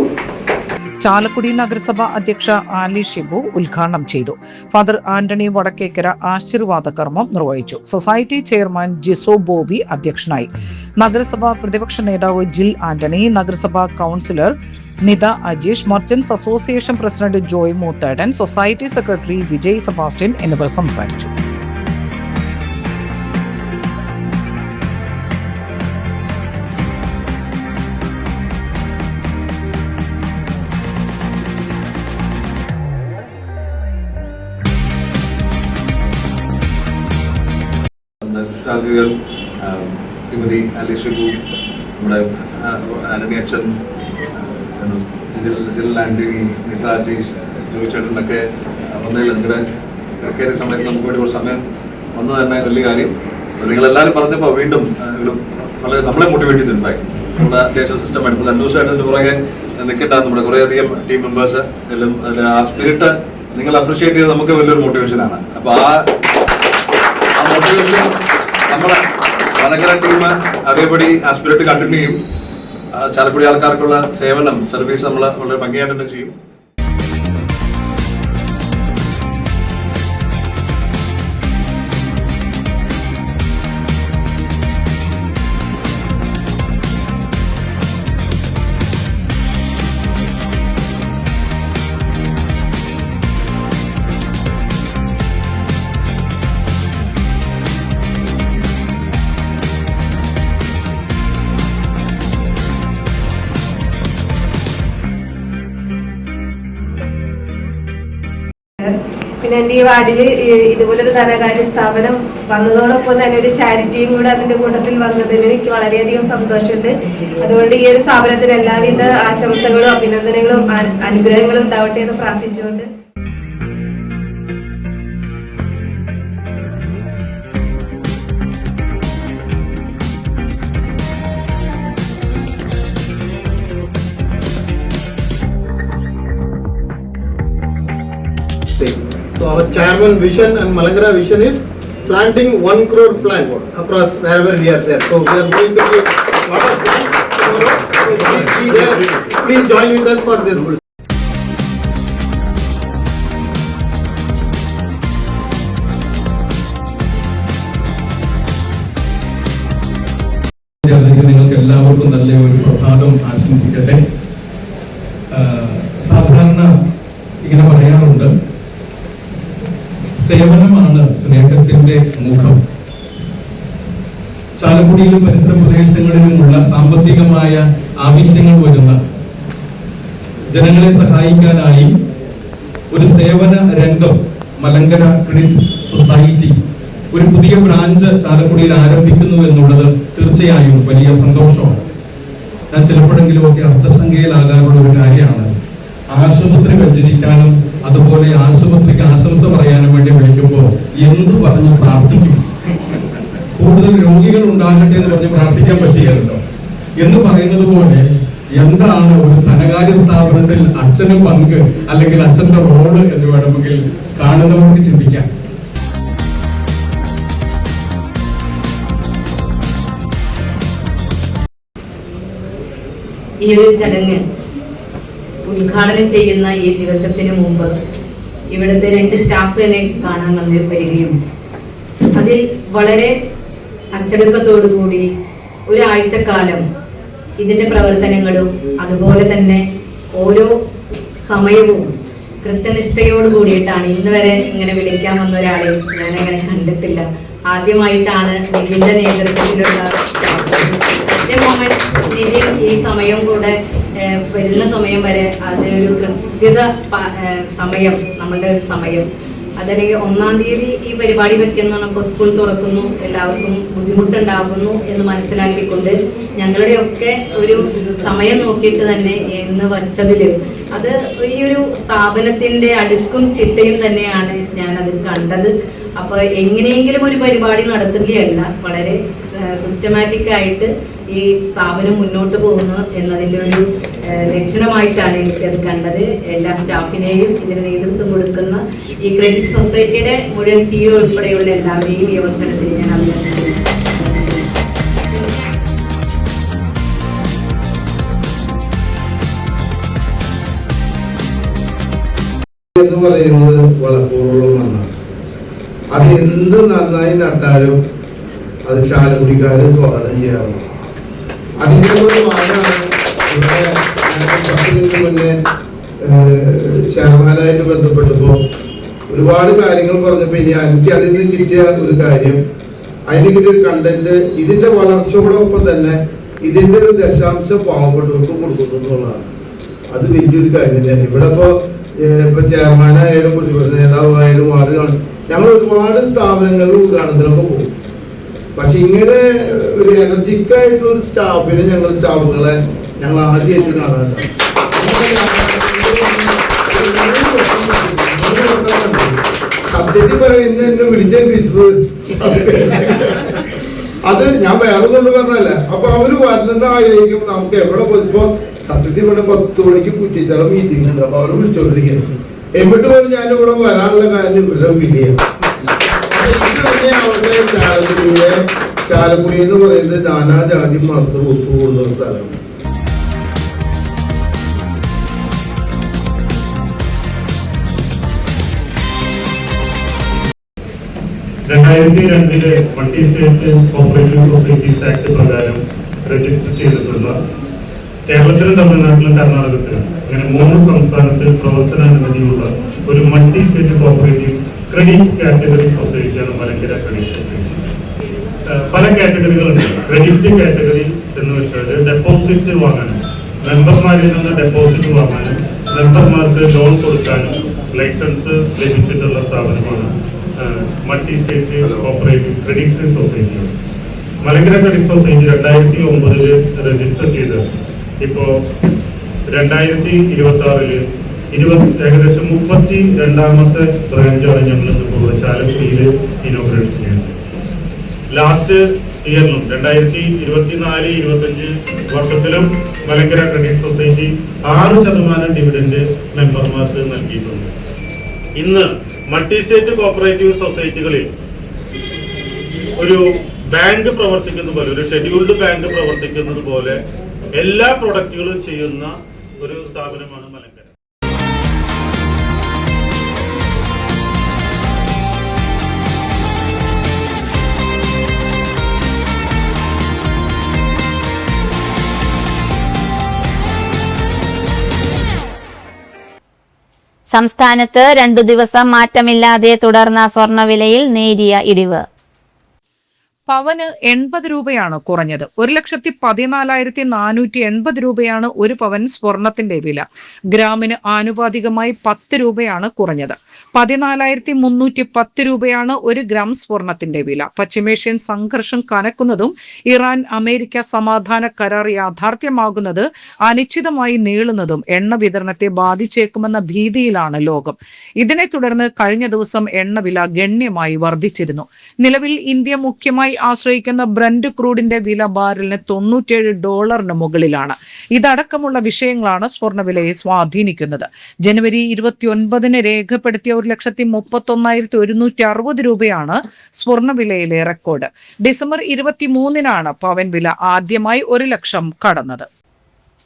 ചാലക്കുടി നഗരസഭ അധ്യക്ഷ ആലി ഷിബു ഉദ്ഘാടനം ചെയ്തു. ഫാദർ ആന്റണി വടക്കേക്കര ആശീർവാദ കർമ്മം നിർവഹിച്ചു. സൊസൈറ്റി ചെയർമാൻ ജിസോ ബോബി അധ്യക്ഷനായി. നഗരസഭ പ്രതിപക്ഷ നേതാവ് ജിൽ ആന്റണി, നഗരസഭാ councillor Nitha Ajeesh, merchants association president Joy Moothedan, society secretary Vijay Sebastian എന്നിവർ സംസാരിച്ചു. ശ്രീമതി ആലി ഷിബു, നമ്മുടെ ആന്റണി അച്ഛൻ, ജിൽ ആന്റണി, നിത അജീഷ്, ജോയ് ചേട്ടനൊക്കെ വന്നതിൽ നിങ്ങളുടെ കയറിയ സമയത്ത് നമുക്ക് വേണ്ടി ഒരു സമയം വന്നത് തന്നെ വലിയ കാര്യം. നിങ്ങളെല്ലാവരും പറഞ്ഞപ്പോൾ വീണ്ടും വളരെ നമ്മളെ മോട്ടിവേറ്റ് ചെയ്തിട്ടുണ്ടായി. നമ്മുടെ അത്യാവശ്യം സിസ്റ്റം ആയിട്ട് 2 ദിവസമായിട്ട് അതിന് പുറകെ നിൽക്കേണ്ട നമ്മുടെ കുറേയധികം ടീം മെമ്പേഴ്സ് എല്ലാം ആ സ്പിരിറ്റ് നിങ്ങൾ അപ്രീഷിയേറ്റ് ചെയ്ത് നമുക്ക് വലിയൊരു മോട്ടിവേഷനാണ്. അപ്പോൾ ആ മോട്ടിവേഷൻ നമ്മുടെ മലങ്കര ടീം അതേപടി ആ സ്പിരിറ്റ് കണ്ടിന്യൂ ചെയ്യും. ചാലക്കുടി ആൾക്കാർക്കുള്ള സേവനം സർവീസ് നമ്മൾ വളരെ ഭംഗിയായിട്ട് തന്നെ ചെയ്യും. പിന്നെ എൻ്റെ ഈ വാർഡിൽ ഇതുപോലൊരു ധനകാര്യ സ്ഥാപനം വന്നതോടൊപ്പം തന്നെ ഒരു ചാരിറ്റിയും കൂടെ അതിൻ്റെ കൂട്ടത്തിൽ വന്നതിൽ എനിക്ക് വളരെയധികം സന്തോഷമുണ്ട്. അതുകൊണ്ട് ഈ ഒരു സ്ഥാപനത്തിന് എല്ലാവിധ ആശംസകളും അഭിനന്ദനങ്ങളും അനുഗ്രഹങ്ങളും ഉണ്ടാവട്ടെ എന്ന് പ്രാർത്ഥിച്ചുകൊണ്ട് So our chairman vision and Malangara vision is planting 1 crore plant across wherever we are there. So we are going to give a lot of plants tomorrow. So please be there. Please join with us for this. നിങ്ങൾക്ക് എല്ലാവർക്കും നല്ല ഒരു പ്രഭാതം ആശംസിക്കട്ടെ. സാധാരണ ഇങ്ങനെ പറയാറുണ്ട്, സേവനമാണ് സ്നേഹത്തിന്റെ മുഖം. ചാലക്കുടിയിലും പരിസര പ്രദേശങ്ങളിലുമുള്ള സാമ്പത്തികമായ ആവശ്യങ്ങൾ വരുന്ന ജനങ്ങളെ സഹായിക്കാനായി ഒരു സേവന രംഗം മലങ്കര ക്രെഡിറ്റ് സൊസൈറ്റി ഒരു പുതിയ ബ്രാഞ്ച് ചാലക്കുടിയിൽ ആരംഭിക്കുന്നു എന്നുള്ളത് തീർച്ചയായും വലിയ സന്തോഷമാണ്. ഞാൻ ചിലപ്പോഴെങ്കിലുമൊക്കെ അർത്ഥസംഖ്യയിലാകാനുള്ള ഒരു കാര്യമാണ്. ആശുപത്രി വെച്ചിരിക്കാനും അതുപോലെ ആശുപത്രിക്ക് ആശംസ പറയാനും വേണ്ടി വിളിക്കുമ്പോൾ എന്ത് പറഞ്ഞ് പ്രാർത്ഥിക്കും? കൂടുതൽ രോഗികൾ ഉണ്ടാകട്ടെ എന്ന് പറഞ്ഞ് പ്രാർത്ഥിക്കാൻ പറ്റിയല്ലോ എന്ന് പറയുന്നത് പോലെ എന്താണ് ഒരു ധനകാര്യ സ്ഥാപനത്തിൽ അച്ഛന് പങ്ക് അല്ലെങ്കിൽ അച്ഛന്റെ റോള് എന്ന് വേണമെങ്കിൽ കാണുന്നവർക്ക് ചിന്തിക്കാം. ഈ ഒരു ചടങ്ങ് ഉദ്ഘാടനം ചെയ്യുന്ന ഈ ദിവസത്തിന് മുമ്പ് ഇവിടുത്തെ 2 സ്റ്റാഫിനെ കാണാൻ വരികയും അതിൽ വളരെ അച്ചടക്കത്തോടുകൂടി ഒരാഴ്ചക്കാലം ഇതിന്റെ പ്രവർത്തനങ്ങളും അതുപോലെ തന്നെ ഓരോ സമയവും കൃത്യനിഷ്ഠയോട് കൂടിയിട്ടാണ്. ഇന്ന് വരെ ഇങ്ങനെ വിളിക്കാൻ വന്ന ഒരാളെയും ഞാൻ അങ്ങനെ കണ്ടിട്ടില്ല. ആദ്യമായിട്ടാണ് നിതിന്റെ നേതൃത്വത്തിലുള്ള നിധി ഈ സമയം കൂടെ വരുന്ന സമയം വരെ അതൊരു കൃത്യത സമയം, നമ്മളുടെ ഒരു സമയം അതല്ലെങ്കിൽ 1-ാം തീയതി ഈ പരിപാടി വെക്കുന്ന നമുക്ക് സ്കൂൾ തുറക്കുന്നു, എല്ലാവർക്കും ബുദ്ധിമുട്ടുണ്ടാകുന്നു എന്ന് മനസ്സിലാക്കിക്കൊണ്ട് ഞങ്ങളുടെയൊക്കെ ഒരു സമയം നോക്കിയിട്ട് തന്നെ എന്ന് വച്ചതിൽ അത് ഈ ഒരു സ്ഥാപനത്തിന്റെ അടുക്കും ചിട്ടയും തന്നെയാണ് ഞാനത് കണ്ടത്. അപ്പൊ എങ്ങനെയെങ്കിലും ഒരു പരിപാടി നടത്തുകയല്ല, വളരെ സിസ്റ്റമാറ്റിക് ആയിട്ട് ഈ സ്ഥാപനം മുന്നോട്ട് പോകുന്നു എന്നതിൻ്റെ ഒരു ലക്ഷണമായിട്ടാണ് എനിക്കത് കണ്ടത്. എല്ലാ സ്റ്റാഫിനെയും ഇതിന് നേതൃത്വം കൊടുക്കുന്ന ഈ ക്രെഡിറ്റ് സൊസൈറ്റിയുടെ മുഴുവൻ CEO ഉൾപ്പെടെയുള്ള എല്ലാവരെയും ഈ അവസരത്തിൽ ഞാൻ അഭിനന്ദിക്കുന്നു. എന്ന് പറയുന്നത് വളപ്പൂർവ്വമാണ്. അത് എന്ത് നന്നായി നട്ടാലും അത് ചാലക്കുടിക്കാര് സ്വാഗതം ചെയ്യാറുണ്ട്. അതിൻ്റെ ഒരു മാനാണ് ഇവിടെ 10 മിനിറ്റ് മുന്നേ ചെയർമാനായിട്ട് ബന്ധപ്പെട്ടപ്പോൾ ഒരുപാട് കാര്യങ്ങൾ പറഞ്ഞപ്പോൾ ഇനി എനിക്ക് അതിൽ നിന്ന് കിട്ടിയ ഒരു കാര്യം, അതിന് കിട്ടിയ ഒരു കണ്ടന്റ്, ഇതിന്റെ വളർച്ചയോടൊപ്പം തന്നെ ഇതിന്റെ ഒരു ദശാംശം പാവപ്പെട്ടവർക്ക് കൊടുക്കുന്നു എന്നുള്ളതാണ്. അത് വലിയൊരു കാര്യം തന്നെ. ഇവിടെ ഇപ്പൊ ചെയർമാനായാലും പ്രതിപക്ഷ നേതാവായാലും വാർഡ് ഞങ്ങൾ ഒരുപാട് സ്ഥാപനങ്ങളിൽ ഉദ്ഘാടനത്തിനൊക്കെ പോകും. പക്ഷെ ഇങ്ങനെ ഒരു എനർജിക് ആയിട്ടുള്ള ഒരു സ്റ്റാഫിനെ സ്റ്റാഫുകളെ ഞങ്ങൾ ആദ്യമായിട്ട് കാണാറുണ്ട്. സത്യത്തിൽ പറയുന്നത് എന്നെ വിളിച്ചേൽപ്പിച്ചത് അത് ഞാൻ വേറൊന്നുകൊണ്ട് പറഞ്ഞല്ല. അപ്പൊ അവര് വരുന്നതായിരിക്കും നമുക്ക് എവിടെ പോയിപ്പോ സത്യത്തിൽ പറഞ്ഞ 10 മണിക്ക് കുറ്റിച്ചറ മീറ്റിംഗ് ഉണ്ട്. അപ്പൊ അവര് വിളിച്ചോണ്ടിരിക്കുന്നത് എന്നിട്ട് പോലും ഞാനിവിടെ വരാനുള്ള കാര്യം ഇവരുടെ വിളിയാണ്. ഇത് തന്നെ അവരുടെ ചാലക്കുടി എന്ന് പറയുന്നത് നാനാജാതി മതസ്ഥർ ഒത്തുകൂടുന്ന ഒരു സ്ഥലമാണ്. Multi state cooperative societies act പ്രകാരം രജിസ്റ്റർ ചെയ്തിട്ടുള്ള കേരളത്തിലും തമിഴ്നാട്ടിലും കർണാടകത്തിലും അങ്ങനെ 3 സംസ്ഥാനത്തിൽ പ്രവർത്തനാനുമതിയുള്ള ഒരു multi state cooperative credit category സൊസൈറ്റിയാണ് മലങ്കര ക്രെഡിറ്റ് സൊസൈറ്റി. പല കാറ്റഗറികളുണ്ട്. ക്രെഡിറ്റ് കാറ്റഗറി എന്ന് വെച്ചാൽ ഡെപ്പോസിറ്റ് വാങ്ങാനും മെമ്പർമാരിൽ നിന്ന് ഡെപ്പോസിറ്റ് വാങ്ങാനും മെമ്പർമാർക്ക് ലോൺ കൊടുക്കാനും ലൈസൻസ് ലഭിച്ചിട്ടുള്ള സ്ഥാപനമാണ് multi state cooperative credit society. Malankara credit society 2009 register ചെയ്ത് ഇപ്പോൾ 2026 ഏകദേശം 32ാമത്തെ ബ്രാഞ്ചാണ് ഞങ്ങൾ ഇപ്പോൾ ചാലക്കുടിയിൽ ഇനോഗ്രേറ്റ് ചെയ്യുന്നത്. ലാസ്റ്റ് ഇയറിലും 2024-25 വർഷത്തിലും മലങ്കര ക്രെഡിറ്റ് സൊസൈറ്റി 6% ഡിവിഡൻഡ് മെമ്പർമാർക്ക് നൽകിയിട്ടുണ്ട്. ഇന്ന് മൾട്ടി സ്റ്റേറ്റ് കോപ്പറേറ്റീവ് സൊസൈറ്റികളിൽ ഒരു ബാങ്ക് പ്രവർത്തിക്കുന്ന പോലെ, ഒരു ഷെഡ്യൂൾഡ് ബാങ്ക് പ്രവർത്തിക്കുന്നത് പോലെ എല്ലാ പ്രൊഡക്റ്റുകളും ചെയ്യുന്ന ഒരു സ്ഥാപനമാണ് മലങ്കര. സംസ്ഥാനത്ത് 2 ദിവസം മാറ്റമില്ലാതെ തുടർന്ന സ്വർണ്ണവിലയിൽ നേരിയ ഇടിവ്. പവന് 80 രൂപയാണ് കുറഞ്ഞത്. 1,14,480 രൂപയാണ് ഒരു പവൻ സ്വർണത്തിന്റെ വില. ഗ്രാമിന് ആനുപാതികമായി 10 രൂപയാണ് കുറഞ്ഞത്. 14,310 രൂപയാണ് 1 ഗ്രാം സ്വർണത്തിന്റെ വില. പശ്ചിമേഷ്യൻ സംഘർഷം കനക്കുന്നതും ഇറാൻ അമേരിക്ക സമാധാന കരാർ യാഥാർത്ഥ്യമാകുന്നത് അനിശ്ചിതമായി നീളുന്നതും എണ്ണ വിതരണത്തെ ബാധിച്ചേക്കുമെന്ന ഭീതിയിലാണ് ലോകം. ഇതിനെ തുടർന്ന് കഴിഞ്ഞ ദിവസം എണ്ണവില ഗണ്യമായി വർദ്ധിച്ചിരുന്നു. നിലവിൽ ഇന്ത്യ മുഖ്യമായി ആശ്രയിക്കുന്ന ബ്രന്റ് ക്രൂഡിന്റെ വില ബാരലിന് $97 മുകളിലാണ്. ഇതടക്കമുള്ള വിഷയങ്ങളാണ് സ്വർണ്ണവിലയെ സ്വാധീനിക്കുന്നത്. ജനുവരി 29 രേഖപ്പെടുത്തിയ 1,31,160 രൂപയാണ് സ്വർണ്ണവിലയിലെ റെക്കോർഡ്. ഡിസംബർ 23 പവൻ വില ആദ്യമായി 1 ലക്ഷം കടന്നത്.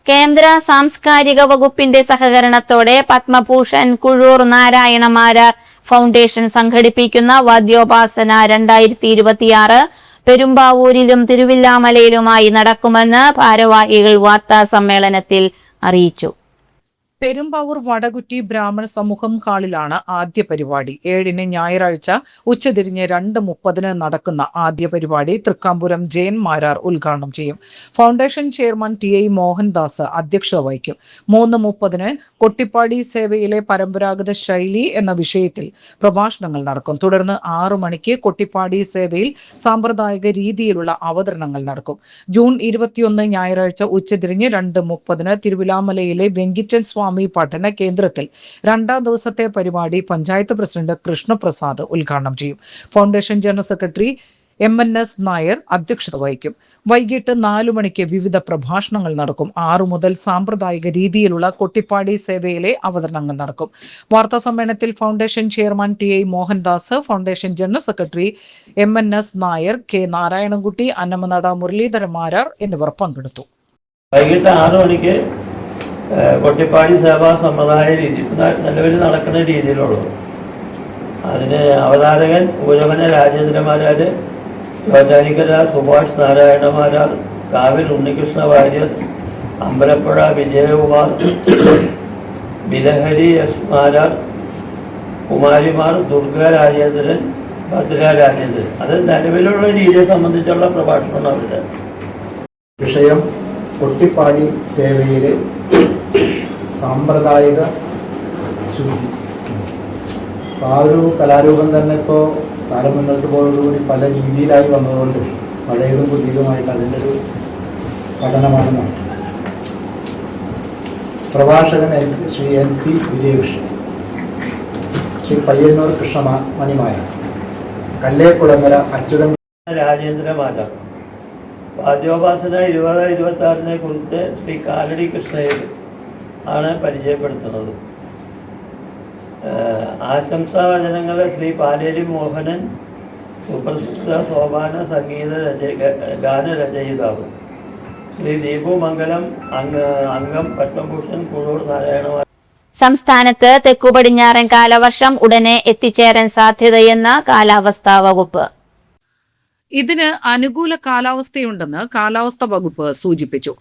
കേന്ദ്ര സാംസ്കാരിക വകുപ്പിന്റെ സഹകരണത്തോടെ പത്മഭൂഷൺ കുഴൂർ നാരായണ മാരാർ ഫൗണ്ടേഷൻ സംഘടിപ്പിക്കുന്ന വാദ്യോപാസന 2026 പെരുമ്പാവൂരിലും തിരുവില്ലാമലയിലുമായി നടക്കുമെന്ന് ഭാരവാഹികൾ വാർത്താ സമ്മേളനത്തിൽ അറിയിച്ചു. പെരുമ്പാവൂർ വടകുറ്റി ബ്രാഹ്മണ സമൂഹം ഹാളിലാണ് ആദ്യ പരിപാടി. 7-ന് ഞായറാഴ്ച ഉച്ചതിരിഞ്ഞ് 2:30 നടക്കുന്ന ആദ്യ പരിപാടി തൃക്കാംപുരം ജയൻ മാരാർ ഉദ്ഘാടനം ചെയ്യും. ഫൗണ്ടേഷൻ ചെയർമാൻ TI മോഹൻദാസ് അധ്യക്ഷത വഹിക്കും. 3:30 കൊട്ടിപ്പാടി സേവയിലെ പരമ്പരാഗത ശൈലി എന്ന വിഷയത്തിൽ പ്രഭാഷണങ്ങൾ നടക്കും. തുടർന്ന് 6 മണിക്ക് കൊട്ടിപ്പാടി സേവയിൽ സാമ്പ്രദായിക രീതിയിലുള്ള അവതരണങ്ങൾ നടക്കും. ജൂൺ 21 ഞായറാഴ്ച ഉച്ചതിരിഞ്ഞ് 2:30 തിരുവിലാമലയിലെ വെങ്കിച്ചൻ സ്വാമി പഠന കേന്ദ്രത്തിൽ 2ാം ദിവസത്തെ പരിപാടി പഞ്ചായത്ത് പ്രസിഡന്റ് കൃഷ്ണപ്രസാദ് ഉദ്ഘാടനം ചെയ്യും. Foundation general secretary MNS Nair അധ്യക്ഷത വഹിക്കും. വൈകിട്ട് 4 മണിക്ക് വിവിധ പ്രഭാഷണങ്ങൾ നടക്കും. 6 മുതൽ സാമ്പ്രദായിക രീതിയിലുള്ള കൊട്ടിപ്പാടി സേവയിലെ അവതരണങ്ങൾ നടക്കും. വാർത്താ സമ്മേളനത്തിൽ foundation chairman TI Mohandas, foundation general secretary MNS Nair, K Narayanankutty, Annamanada Muraleedharan Marar എന്നിവർ പങ്കെടുത്തു. വൈകിട്ട് 6 മണിക്ക് കൊട്ടിപ്പാടി സേവാ സമ്പ്രദായ രീതി നിലവിൽ നടക്കുന്ന രീതിയിലുള്ളത്. അതിന് അവതാരകൻ ഊരവന രാജേന്ദ്രമാരാർ, ചോറ്റാനിക്കര സുഭാഷ് നാരായണമാരാർ, കാവിൽ ഉണ്ണികൃഷ്ണ വാര്യർ, അമ്പലപ്പുഴ വിജയകുമാർ, ബിലഹരി S മാരാർ, കുമാരിമാർ ദുർഗ രാജേന്ദ്രൻ, ഭദ്ര രാജേന്ദ്രൻ. അത് നിലവിലുള്ള രീതിയെ സംബന്ധിച്ചുള്ള പ്രഭാഷണമാണ് അവരുടെ വിഷയം. കൊട്ടിപ്പാടി സേവയിലെ സാമ്പ്രദായിക ശുചി. ആ ഒരു കലാരൂപം തന്നെ ഇപ്പോൾ കാലം മുന്നോട്ട് പോയതോടുകൂടി പല രീതിയിലായി വന്നതുകൊണ്ട് പഴയതും പുതിയതുമായിട്ട് അതിൻ്റെ ഒരു പഠനമാണ്. പ്രഭാഷകൻ ശ്രീ NP വിജയകൃഷ്ണൻ, ശ്രീ പയ്യന്നൂർ കൃഷ്ണമണിമായ, കല്ലേക്കുളങ്ങര അച്യുതൻ രാജേന്ദ്രമാരാർ. വാദ്യോപാസന 2026 കുറിച്ച് ശ്രീ കാലടി കൃഷ്ണയിൽ ആണ് പരിചയപ്പെടുത്തുന്നത്. ആശംസാവചനങ്ങൾ ശ്രീ പാലേരി മോഹനൻ, സുപ്രസിദ്ധ സോപാന സംഗീത ഗാനരചയിതാവ് ശ്രീ ദീപു മംഗലം, അംഗം പത്മഭൂഷൺ കുഴൂർ നാരായണ. സംസ്ഥാനത്ത് തെക്കുപടിഞ്ഞാറൻ കാലവർഷം ഉടനെ എത്തിച്ചേരാൻ സാധ്യതയെന്ന് കാലാവസ്ഥാ വകുപ്പ്. ഇതിന് അനുകൂല കാലാവസ്ഥയുണ്ടെന്ന് കാലാവസ്ഥാ വകുപ്പ് സൂചിപ്പിച്ചു.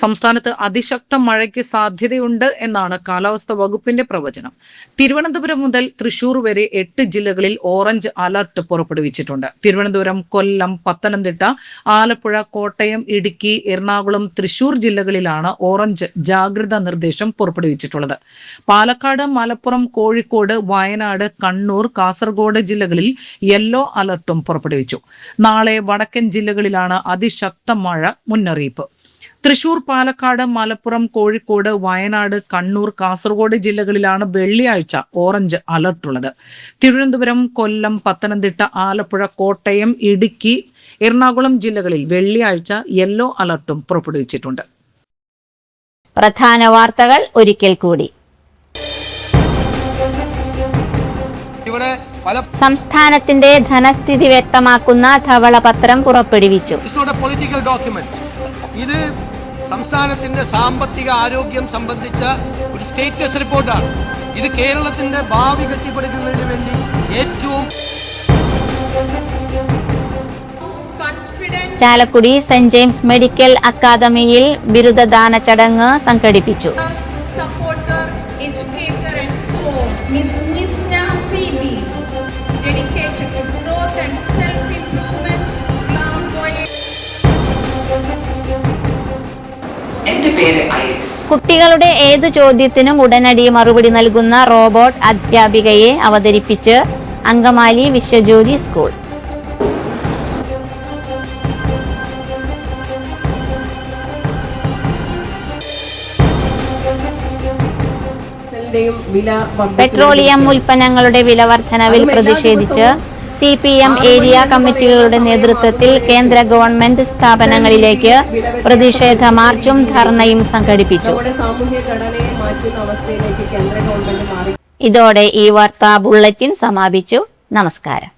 സംസ്ഥാനത്ത് അതിശക്ത മഴയ്ക്ക് സാധ്യതയുണ്ട് എന്നാണ് കാലാവസ്ഥാ വകുപ്പിന്റെ പ്രവചനം. തിരുവനന്തപുരം മുതൽ തൃശൂർ വരെ 8 ജില്ലകളിൽ ഓറഞ്ച് അലർട്ട് പുറപ്പെടുവിച്ചിട്ടുണ്ട്. തിരുവനന്തപുരം, കൊല്ലം, പത്തനംതിട്ട, ആലപ്പുഴ, കോട്ടയം, ഇടുക്കി, എറണാകുളം, തൃശൂർ ജില്ലകളിലാണ് ഓറഞ്ച് ജാഗ്രതാ നിർദ്ദേശം പുറപ്പെടുവിച്ചിട്ടുള്ളത്. പാലക്കാട്, മലപ്പുറം, കോഴിക്കോട്, വയനാട്, കണ്ണൂർ, കാസർഗോഡ് ജില്ലകളിൽ യെല്ലോ അലർട്ടും പുറപ്പെടുവിച്ചു. നാളെ വടക്കൻ ജില്ലകളിലാണ് അതിശക്ത മഴ മുന്നറിയിപ്പ്. തൃശൂർ, പാലക്കാട്, മലപ്പുറം, കോഴിക്കോട്, വയനാട്, കണ്ണൂർ, കാസർഗോഡ് ജില്ലകളിലാണ് വെള്ളിയാഴ്ച ഓറഞ്ച് അലർട്ടുള്ളത്. തിരുവനന്തപുരം, കൊല്ലം, പത്തനംതിട്ട, ആലപ്പുഴ, കോട്ടയം, ഇടുക്കി, എറണാകുളം ജില്ലകളിൽ വെള്ളിയാഴ്ച യെല്ലോ അലർട്ടും പുറപ്പെടുവിച്ചിട്ടുണ്ട്. പ്രധാന വാർത്തകൾ ഒരിക്കൽ കൂടി. സംസ്ഥാനത്തിന്റെ ധനസ്ഥിതി വ്യക്തമാക്കുന്ന ധവളപത്രം പുറപ്പെടുവിച്ചു. ഇത് സംസ്ഥാനത്തിന്റെ സാമ്പത്തിക ആരോഗ്യം സംബന്ധിച്ച ഒരു സ്റ്റേറ്റസ് റിപ്പോർട്ടാണ്. ഇത് കേരളത്തിന്റെ ഭാവി കെട്ടിപ്പടുക്കുന്നതിന് വേണ്ടി ഏറ്റവും. ചാലക്കുടി സെന്റ് ജെയിംസ് മെഡിക്കൽ അക്കാദമിയിൽ ബിരുദദാന ചടങ്ങ് സംഘടിപ്പിച്ചു. കുട്ടികളുടെ ഏതു ചോദ്യത്തിനും ഉടനടി മറുപടി നൽകുന്ന റോബോട്ട് അധ്യാപികയെ അവതരിപ്പിച്ച് അങ്കമാലി വിശ്വജ്യോതി സ്കൂൾ. പെട്രോളിയം ഉൽപ്പന്നങ്ങളുടെ വില വർധനവിൽ പ്രതിഷേധിച്ച് CPM ഏരിയ കമ്മിറ്റികളുടെ നേതൃത്വത്തിൽ കേന്ദ്ര ഗവൺമെന്റ് സ്ഥാപനങ്ങളിലേക്ക് പ്രതിഷേധ മാർച്ചും ധർണയും സംഘടിപ്പിച്ചു. ഇതോടെ ഈ വാർത്താ ബുള്ളറ്റിൻ സമാപിച്ചു. നമസ്കാരം.